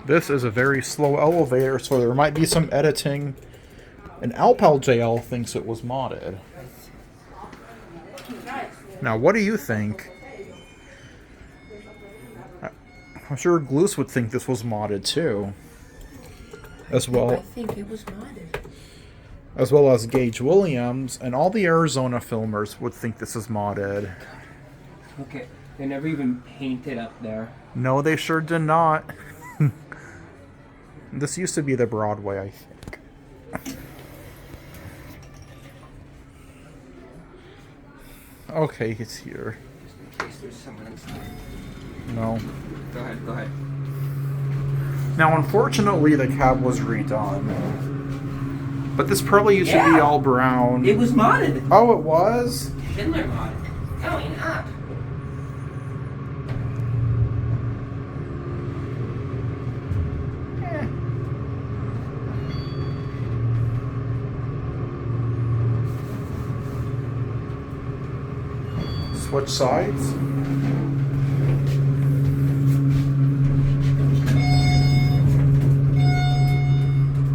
This is a very slow elevator, so there might be some editing. And Alpaljl thinks it was modded. Now, what do you think? I'm sure Gloose would think this was modded too. As well. I think it was modded. As well as Gage Williams and all the Arizona filmers would think this is modded. Okay, they never even painted up there. No, they sure did not. This used to be the Broadway, I think. Okay, it's here. Just in case there's someone inside. No. Go ahead. Now, unfortunately, the cab was redone. But this probably used to be all brown. It was modded. Oh, it was? Schindler modded. Going up. Switch sides?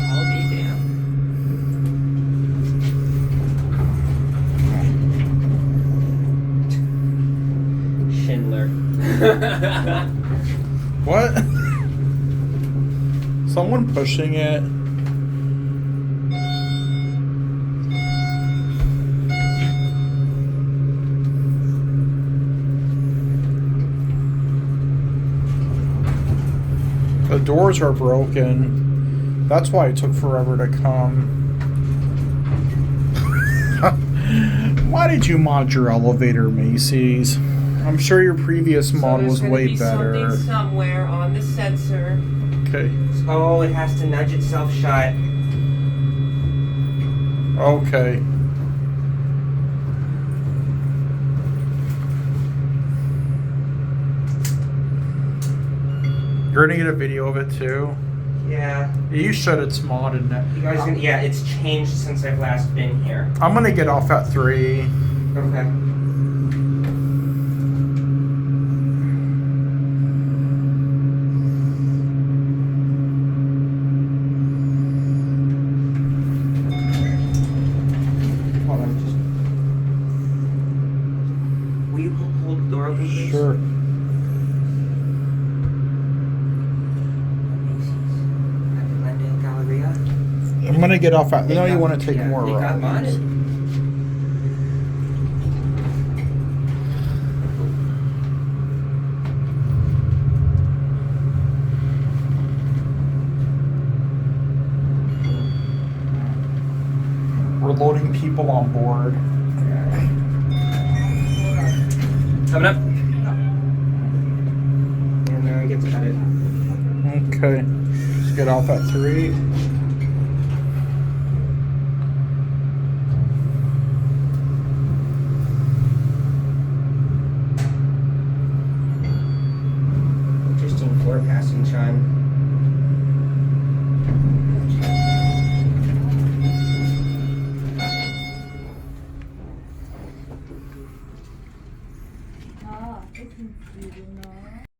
I'll be damned. Schindler. What? Someone pushing it? The doors are broken. That's why it took forever to come. Why did you mod your elevator, Macy's? I'm sure your previous mod was way better. Something somewhere on the sensor. Okay. Oh, it has to nudge itself shut. Okay. You're gonna get a video of it too? Yeah. You said it's modded now. You guys can, yeah, it's changed since I've last been here. I'm gonna get off at 3. Okay. Hold on, just... Will you hold the door open, please? Sure. Glendale Galleria. I'm gonna get off at. No, you want to take more They got rides. modded. We're loading people on board. Coming up. And I get to cut it. Okay. Just get off at 3.